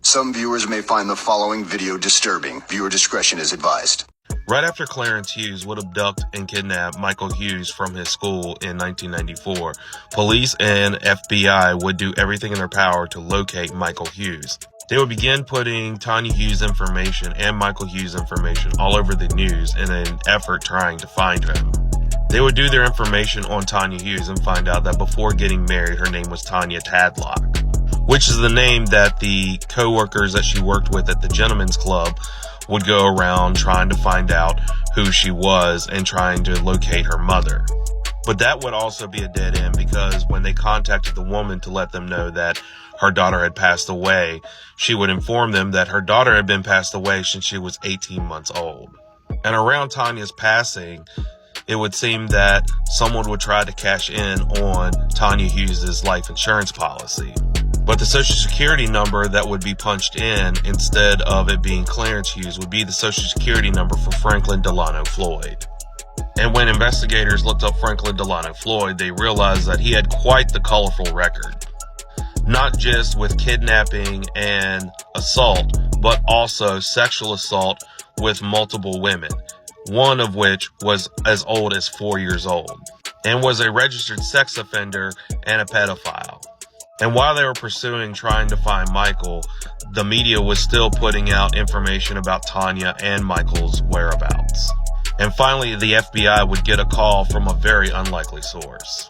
Some viewers may find the following video disturbing. Viewer discretion is advised. Right after Clarence Hughes would abduct and kidnap Michael Hughes from his school in 1994, police and FBI would do everything in their power to locate Michael Hughes. They would begin putting Tanya Hughes information and Michael Hughes information all over the news in an effort trying to find him. They would do their information on Tanya Hughes and find out that before getting married, her name was Tanya Tadlock, which is the name that the co-workers that she worked with at the Gentlemen's Club would go around trying to find out who she was and trying to locate her mother. But that would also be a dead end, because when they contacted the woman to let them know that her daughter had passed away, she would inform them that her daughter had been passed away since she was 18 months old. And around Tanya's passing, it would seem that someone would try to cash in on Tanya Hughes' life insurance policy. But the Social Security number that would be punched in instead of it being Clarence Hughes would be the Social Security number for Franklin Delano Floyd. And when investigators looked up Franklin Delano Floyd, they realized that he had quite the colorful record. Not just with kidnapping and assault, but also sexual assault with multiple women, one of which was as old as 4 years old, and was a registered sex offender and a pedophile. And while they were trying to find Michael, the media was still putting out information about Tanya and Michael's whereabouts. And finally, the FBI would get a call from a very unlikely source.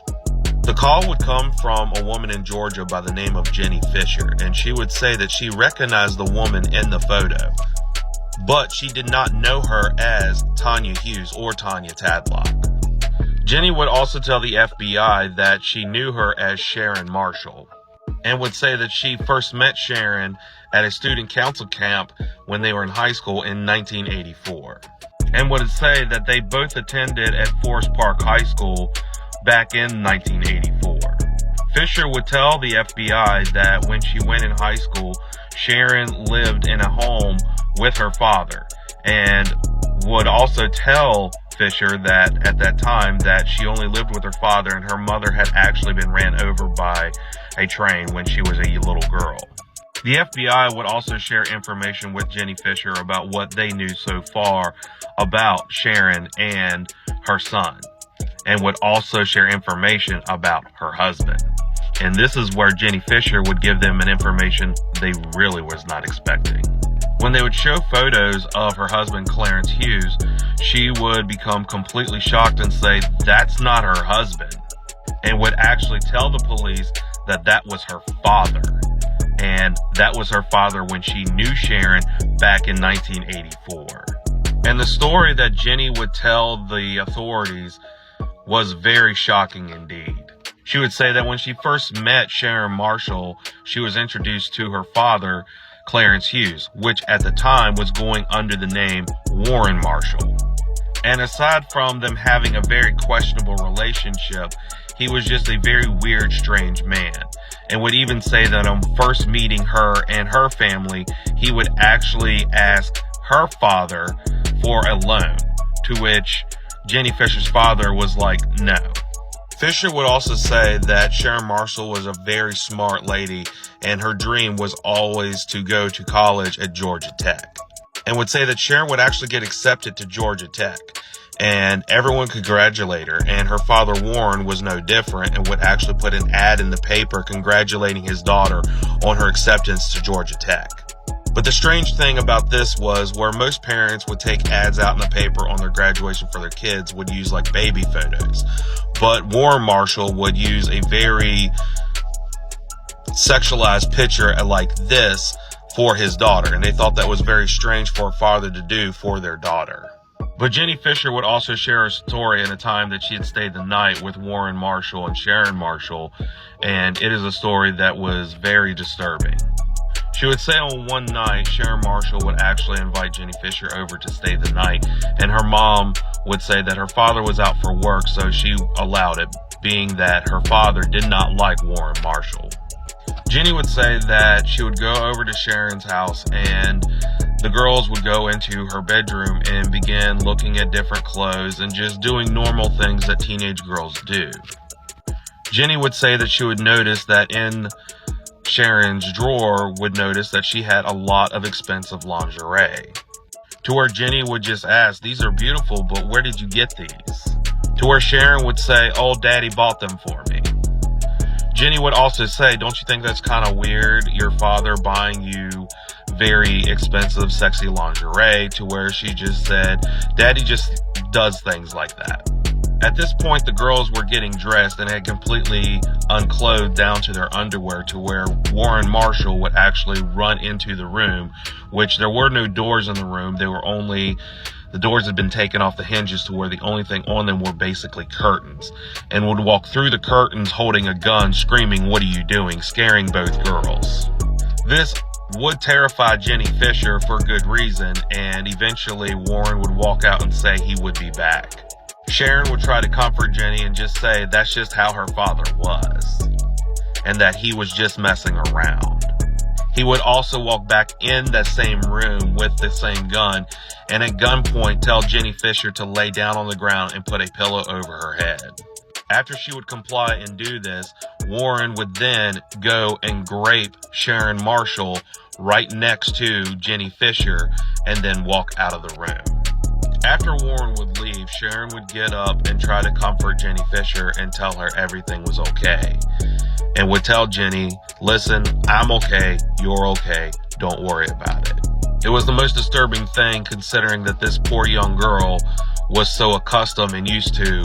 The call would come from a woman in Georgia by the name of Jenny Fisher, and she would say that she recognized the woman in the photo, but she did not know her as Tanya Hughes or Tanya Tadlock. Jenny would also tell the FBI that she knew her as Sharon Marshall, and would say that she first met Sharon at a student council camp when they were in high school in 1984, and would say that they both attended at Forest Park High School back in 1984. Fisher would tell the FBI that when she went in high school, Sharon lived in a home with her father, and would also tell Fisher that at that time that she only lived with her father and her mother had actually been ran over by a train when she was a little girl. The FBI would also share information with Jenny Fisher about what they knew so far about Sharon and her son, and would also share information about her husband. And this is where Jenny Fisher would give them an information they really was not expecting. When they would show photos of her husband, Clarence Hughes, she would become completely shocked and say, "That's not her husband," and would actually tell the police that that was her father. And that was her father when she knew Sharon back in 1984. And the story that Jenny would tell the authorities was very shocking indeed. She would say that when she first met Sharon Marshall, she was introduced to her father, Clarence Hughes, which at the time was going under the name Warren Marshall. And aside from them having a very questionable relationship, he was just a very weird, strange man. And would even say that on first meeting her and her family, he would actually ask her father for a loan, to which Jenny Fisher's father was like, no. Fisher would also say that Sharon Marshall was a very smart lady and her dream was always to go to college at Georgia Tech, and would say that Sharon would actually get accepted to Georgia Tech and everyone congratulate her, and her father Warren was no different and would actually put an ad in the paper congratulating his daughter on her acceptance to Georgia Tech. But the strange thing about this was where most parents would take ads out in the paper on their graduation for their kids would use like baby photos. But Warren Marshall would use a very sexualized picture like this for his daughter. And they thought that was very strange for a father to do for their daughter. But Jenny Fisher would also share a story in a time that she had stayed the night with Warren Marshall and Sharon Marshall. And it is a story that was very disturbing. She would say on one night, Sharon Marshall would actually invite Jenny Fisher over to stay the night, and her mom would say that her father was out for work, so she allowed it, being that her father did not like Warren Marshall. Jenny would say that she would go over to Sharon's house and the girls would go into her bedroom and begin looking at different clothes and just doing normal things that teenage girls do. Jenny would say that she would notice that in Sharon's drawer would notice that she had a lot of expensive lingerie. To where Jenny would just ask, "These are beautiful, but where did you get these?" To where Sharon would say, "Oh, Daddy bought them for me." Jenny would also say, "Don't you think that's kind of weird, your father buying you very expensive, sexy lingerie?" To where she just said, "Daddy just does things like that." At this point, the girls were getting dressed and had completely unclothed down to their underwear, to where Warren Marshall would actually run into the room, which there were no doors in the room. The doors had been taken off the hinges, to where the only thing on them were basically curtains, and would walk through the curtains holding a gun, screaming, "What are you doing?" scaring both girls. This would terrify Jenny Fisher for good reason, and eventually Warren would walk out and say he would be back. Sharon would try to comfort Jenny and just say that's just how her father was, and that he was just messing around. He would also walk back in that same room with the same gun, and at gunpoint tell Jenny Fisher to lay down on the ground and put a pillow over her head. After she would comply and do this, Warren would then go and grape Sharon Marshall right next to Jenny Fisher and then walk out of the room. After Warren would leave, Sharon would get up and try to comfort Jenny Fisher and tell her everything was okay, and would tell Jenny, "Listen, I'm okay, you're okay, don't worry about it." It was the most disturbing thing, considering that this poor young girl was so accustomed and used to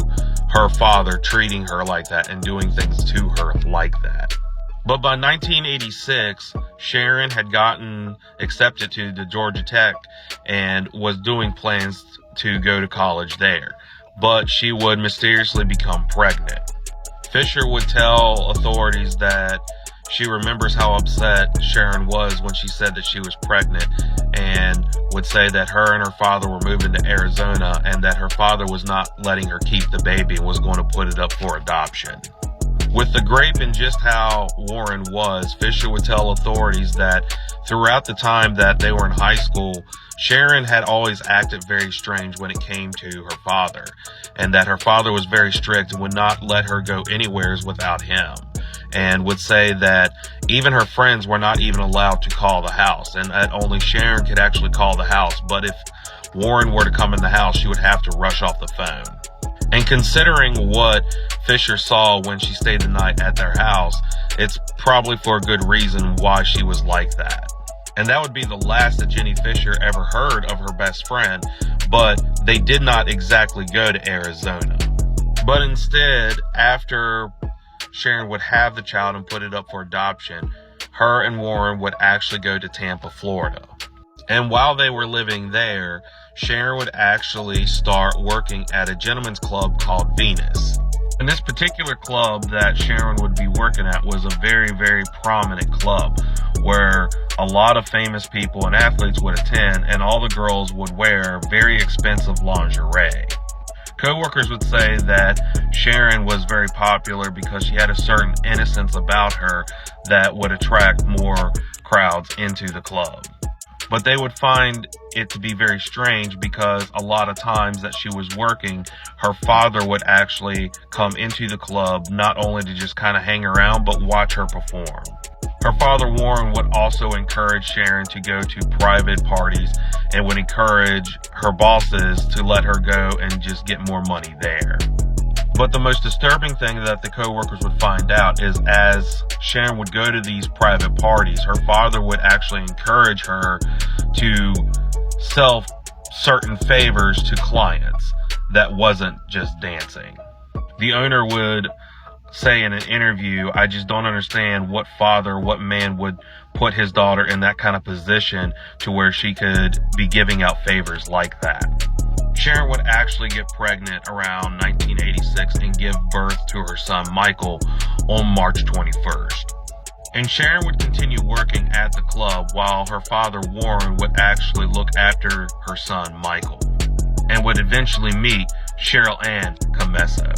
her father treating her like that and doing things to her like that. But by 1986, Sharon had gotten accepted to the Georgia Tech and was doing plans to go to college there. But she would mysteriously become pregnant. Fisher would tell authorities that she remembers how upset Sharon was when she said that she was pregnant, and would say that her and her father were moving to Arizona and that her father was not letting her keep the baby and was going to put it up for adoption. With the grape and just how Warren was, Fisher would tell authorities that throughout the time that they were in high school, Sharon had always acted very strange when it came to her father, and that her father was very strict and would not let her go anywheres without him, and would say that even her friends were not even allowed to call the house, and that only Sharon could actually call the house. But if Warren were to come in the house, she would have to rush off the phone. And considering what Fisher saw when she stayed the night at their house, it's probably for a good reason why she was like that. And that would be the last that Jenny Fisher ever heard of her best friend, but they did not exactly go to Arizona. But instead, after Sharon would have the child and put it up for adoption, her and Warren would actually go to Tampa, Florida. And while they were living there, Sharon would actually start working at a gentleman's club called Venus. And this particular club that Sharon would be working at was a very, very prominent club where a lot of famous people and athletes would attend, and all the girls would wear very expensive lingerie. Co-workers would say that Sharon was very popular because she had a certain innocence about her that would attract more crowds into the club. But they would find it to be very strange because a lot of times that she was working, her father would actually come into the club not only to just kind of hang around, but watch her perform. Her father, Warren, would also encourage Sharon to go to private parties and would encourage her bosses to let her go and just get more money there. But the most disturbing thing that the co-workers would find out is as Sharon would go to these private parties, her father would actually encourage her to sell certain favors to clients that wasn't just dancing. The owner would say in an interview, "I just don't understand what father, what man would put his daughter in that kind of position to where she could be giving out favors like that." Sharon would actually get pregnant around 1986 and give birth to her son Michael on March 21st. And Sharon would continue working at the club while her father Warren would actually look after her son Michael, and would eventually meet Cheryl Ann Camesso.